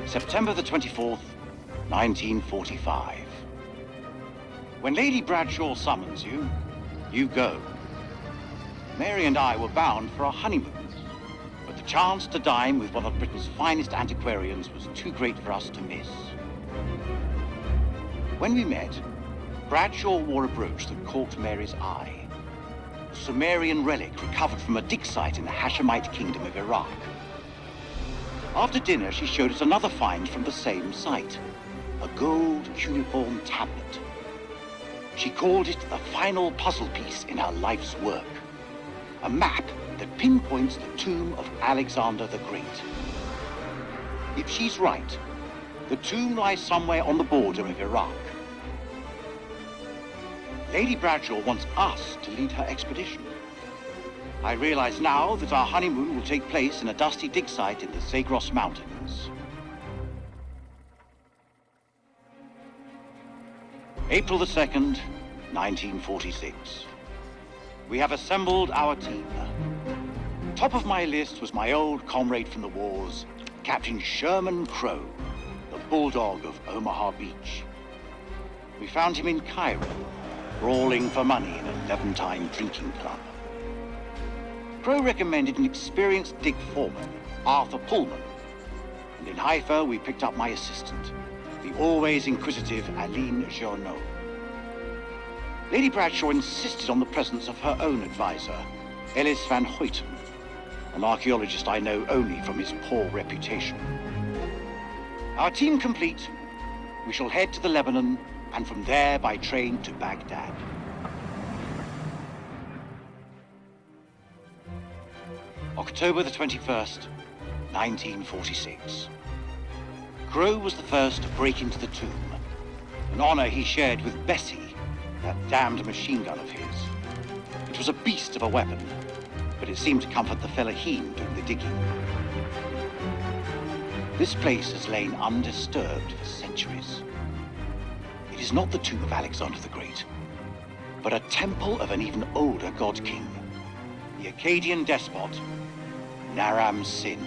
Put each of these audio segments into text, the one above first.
September the 24th, 1945. When Lady Bradshaw summons you, you go. Mary and I were bound for our honeymoon, but the chance to dine with one of Britain's finest antiquarians was too great for us to miss. When we met, Bradshaw wore a brooch that caught Mary's eye. A Sumerian relic recovered from a dig site in the Hashemite kingdom of Iraq. After dinner, she showed us another find from the same site, a gold cuneiform tablet. She called it the final puzzle piece in her life's work, a map that pinpoints the tomb of Alexander the Great. If she's right, the tomb lies somewhere on the border of Iraq. Lady Bradshaw wants us to lead her expedition. I realize now that our honeymoon will take place in a dusty dig site in the Zagros Mountains. April the 2nd, 1946. We have assembled our team. Top of my list was my old comrade from the wars, Captain Sherman Crowe, the bulldog of Omaha Beach. We found him in Cairo, brawling for money in a 11-time drinking club. Crowe recommended an experienced dig foreman, Arthur Pullman. And in Haifa, we picked up my assistant, the always inquisitive Aline Journeau. Lady Bradshaw insisted on the presence of her own advisor, Ellis van Hoyten, an archaeologist I know only from his poor reputation. Our team complete, we shall head to the Lebanon and from there by train to Baghdad. October the 21st, 1946. Crowe was the first to break into the tomb, an honor he shared with Bessie, that damned machine gun of his. It was a beast of a weapon, but it seemed to comfort the fellaheen doing the digging. This place has lain undisturbed for centuries. It is not the tomb of Alexander the Great, but a temple of an even older god-king, the Akkadian despot, Naram Sin.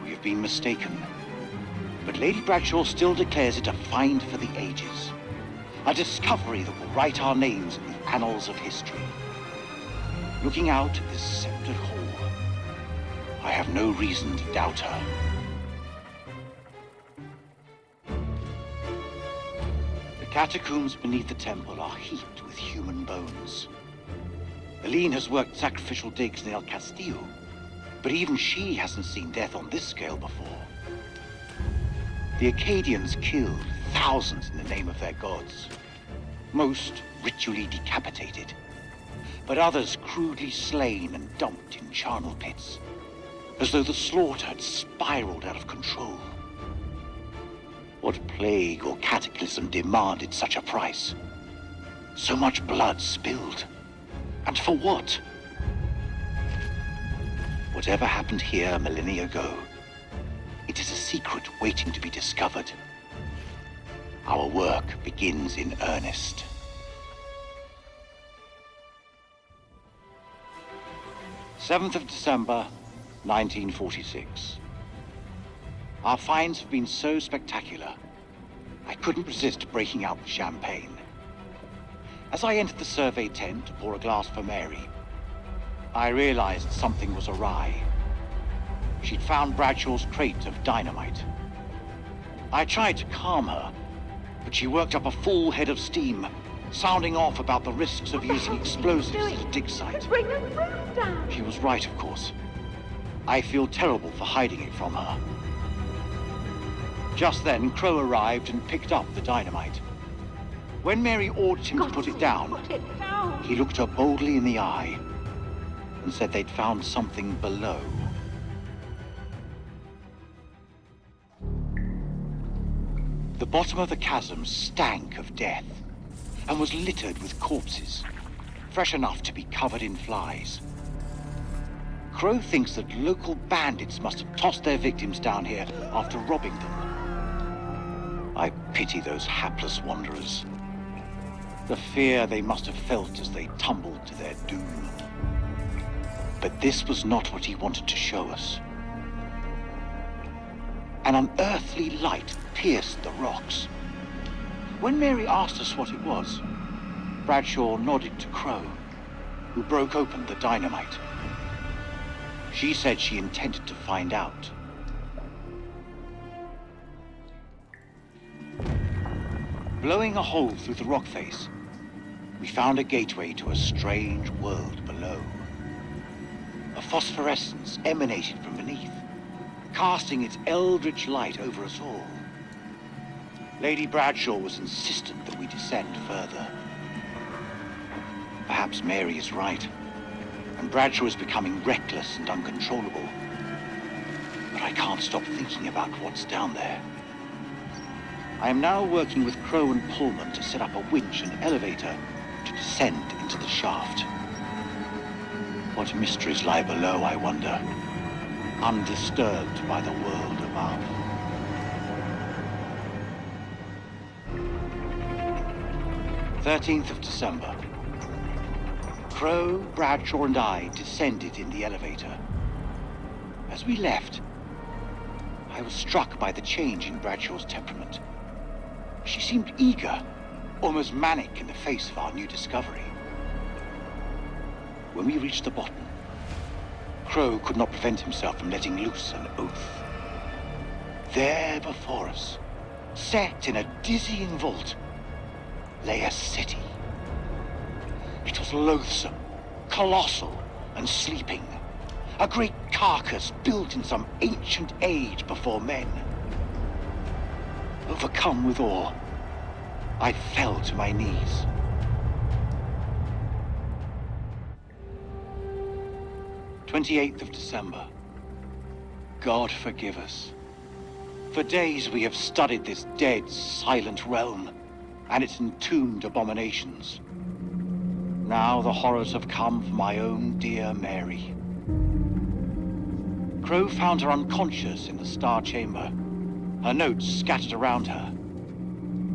We have been mistaken, but Lady Bradshaw still declares it a find for the ages, a discovery that will write our names in the annals of history. Looking out at this sceptred hall, I have no reason to doubt her. The catacombs beneath the temple are heaped with human bones. Aline has worked sacrificial digs in El Castillo, but even she hasn't seen death on this scale before. The Akkadians killed thousands in the name of their gods, most ritually decapitated, but others crudely slain and dumped in charnel pits, as though the slaughter had spiraled out of control. What plague or cataclysm demanded such a price? So much blood spilled. And for what? Whatever happened here millennia ago, it is a secret waiting to be discovered. Our work begins in earnest. December 7th, 1946. Our finds have been so spectacular, I couldn't resist breaking out the champagne. As I entered the survey tent to pour a glass for Mary, I realized something was awry. She'd found Bradshaw's crate of dynamite. I tried to calm her, but she worked up a full head of steam, sounding off about the risks of using explosives at a dig site. Bring the roof down. She was right, of course. I feel terrible for hiding it from her. Just then, Crowe arrived and picked up the dynamite. When Mary ordered him to put it down, he looked her boldly in the eye and said they'd found something below. The bottom of the chasm stank of death and was littered with corpses, fresh enough to be covered in flies. Crowe thinks that local bandits must have tossed their victims down here after robbing them. I pity those hapless wanderers. The fear they must have felt as they tumbled to their doom. But this was not what he wanted to show us. An unearthly light pierced the rocks. When Mary asked us what it was, Bradshaw nodded to Crow, who broke open the dynamite. She said she intended to find out. Blowing a hole through the rock face, we found a gateway to a strange world below. A phosphorescence emanated from beneath, casting its eldritch light over us all. Lady Bradshaw was insistent that we descend further. Perhaps Mary is right, and Bradshaw is becoming reckless and uncontrollable. But I can't stop thinking about what's down there. I am now working with Crow and Pullman to set up a winch and elevator to descend into the shaft. What mysteries lie below, I wonder, undisturbed by the world above. December 13th. Crow, Bradshaw, and I descended in the elevator. As we left, I was struck by the change in Bradshaw's temperament. She seemed eager, almost manic in the face of our new discovery. When we reached the bottom, Crow could not prevent himself from letting loose an oath. There before us, set in a dizzying vault, lay a city. It was loathsome, colossal, and sleeping. A great carcass built in some ancient age before men. Overcome with awe, I fell to my knees. December 28th. God forgive us. For days we have studied this dead, silent realm and its entombed abominations. Now the horrors have come for my own dear Mary. Crow found her unconscious in the Star Chamber, her notes scattered around her.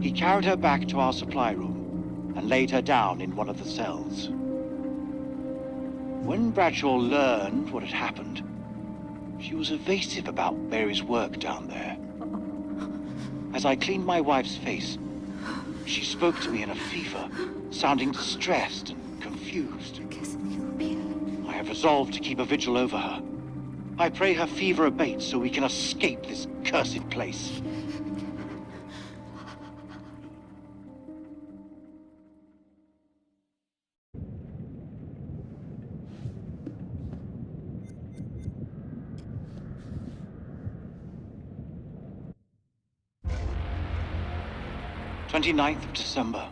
He carried her back to our supply room and laid her down in one of the cells. When Bradshaw learned what had happened, she was evasive about Mary's work down there. As I cleaned my wife's face, she spoke to me in a fever, sounding distressed and confused. I have resolved to keep a vigil over her. I pray her fever abates so we can escape this cursed place. December 29th.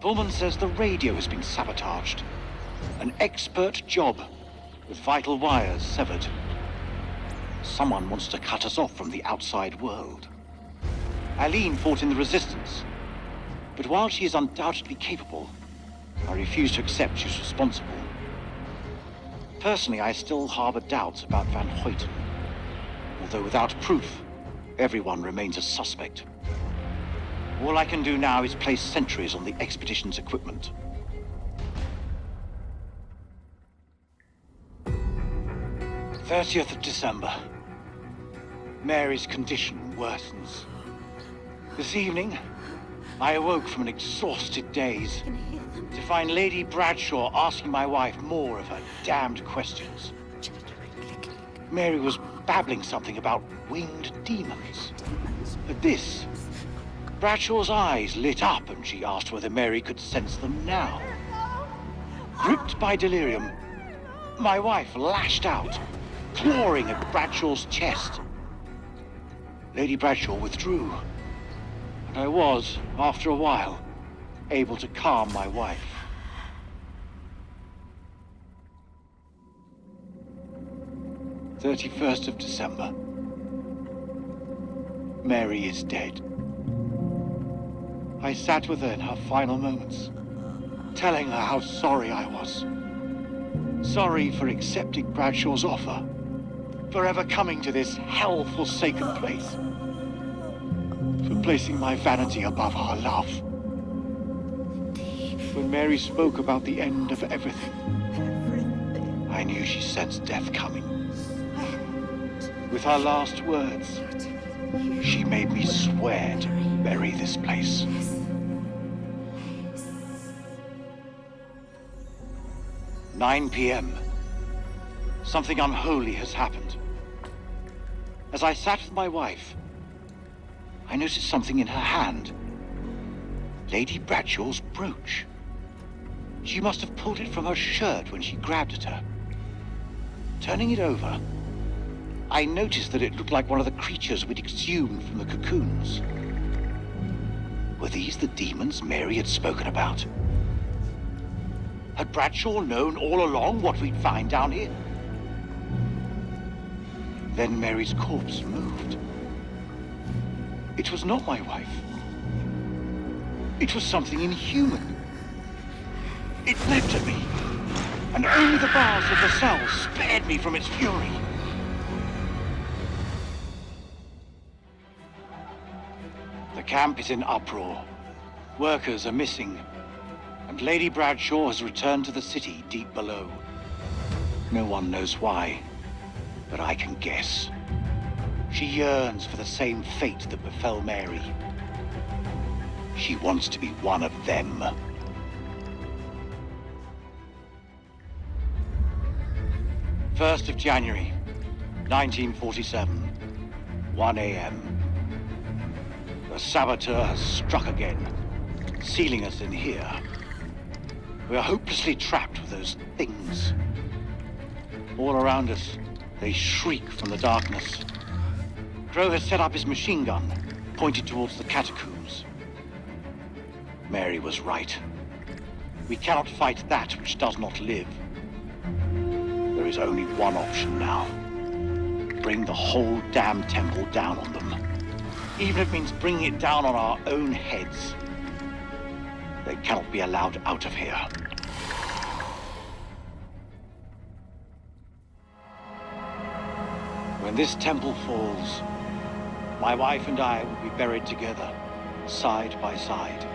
Pullman says the radio has been sabotaged. An expert job, with vital wires severed. Someone wants to cut us off from the outside world. Eileen fought in the Resistance, but while she is undoubtedly capable, I refuse to accept she's responsible. Personally, I still harbor doubts about Van Hoyten. Although without proof, everyone remains a suspect. All I can do now is place sentries on the expedition's equipment. 30th of December. Mary's condition worsens. This evening, I awoke from an exhausted daze to find Lady Bradshaw asking my wife more of her damned questions. Mary was babbling something about winged demons. At this, Bradshaw's eyes lit up and she asked whether Mary could sense them now. Gripped by delirium, my wife lashed out, clawing at Bradshaw's chest. Lady Bradshaw withdrew, and I was, after a while, able to calm my wife. December 31st. Mary is dead. I sat with her in her final moments, telling her how sorry I was. Sorry for accepting Bradshaw's offer, for ever coming to this hell-forsaken place, for placing my vanity above our love. When Mary spoke about the end of everything, I knew she sensed death coming. With her last words, she made me swear to bury this place. "9 p.m. Something unholy has happened. As I sat with my wife, I noticed something in her hand. Lady Bradshaw's brooch. She must have pulled it from her shirt when she grabbed at her. Turning it over, I noticed that it looked like one of the creatures we'd exhumed from the cocoons. Were these the demons Mary had spoken about? Had Bradshaw known all along what we'd find down here? Then Mary's corpse moved. It was not my wife. It was something inhuman. It leapt at me, and only the bars of the cell spared me from its fury. The camp is in uproar. Workers are missing, and Lady Bradshaw has returned to the city deep below. No one knows why, but I can guess. She yearns for the same fate that befell Mary. She wants to be one of them. First of January, 1947, 1 a.m. The saboteur has struck again, sealing us in here. We are hopelessly trapped with those things. All around us, they shriek from the darkness. Crow has set up his machine gun, pointed towards the catacombs. Mary was right. We cannot fight that which does not live. There is only one option now. Bring the whole damn temple down on them. Even if it means bringing it down on our own heads. They cannot be allowed out of here. When this temple falls, my wife and I will be buried together, side by side.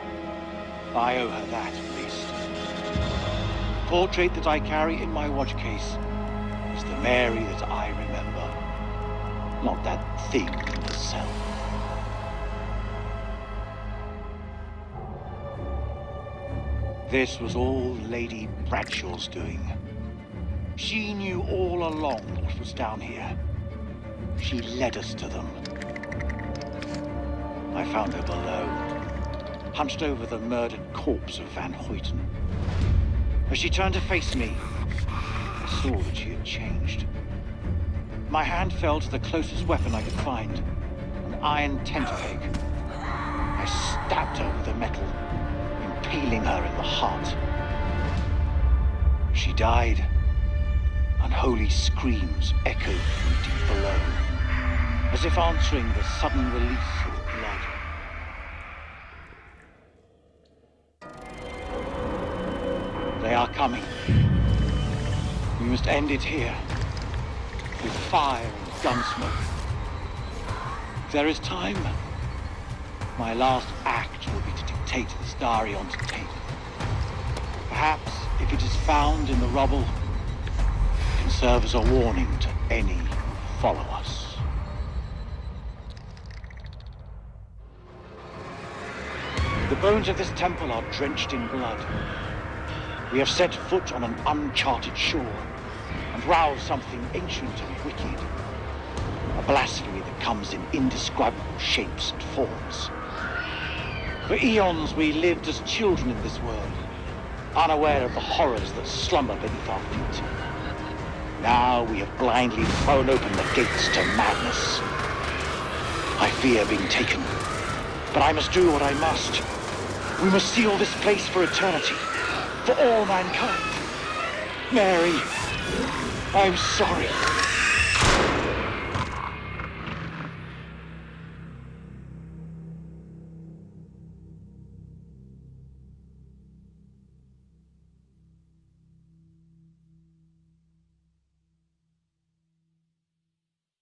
I owe her that, at least. The portrait that I carry in my watch case is the Mary that I remember, not that thing in the cell. This was all Lady Bradshaw's doing. She knew all along what was down here. She led us to them. I found her below, hunched over the murdered corpse of Van Hoyten. As she turned to face me, I saw that she had changed. My hand fell to the closest weapon I could find, an iron tent peg. I stabbed her with the metal, impaling her in the heart. She died. Unholy screams echoed from deep below, as if answering the sudden release of blood. They are coming. We must end it here, with fire and gunsmoke. If there is time, my last act will be to dictate this diary onto tape. Perhaps, if it is found in the rubble, it can serve as a warning to any who follow us. The bones of this temple are drenched in blood. We have set foot on an uncharted shore and roused something ancient and wicked. A blasphemy that comes in indescribable shapes and forms. For eons we lived as children in this world, unaware of the horrors that slumber beneath our feet. Now we have blindly thrown open the gates to madness. I fear being taken, but I must do what I must. We must seal this place for eternity, for all mankind. Mary, I'm sorry.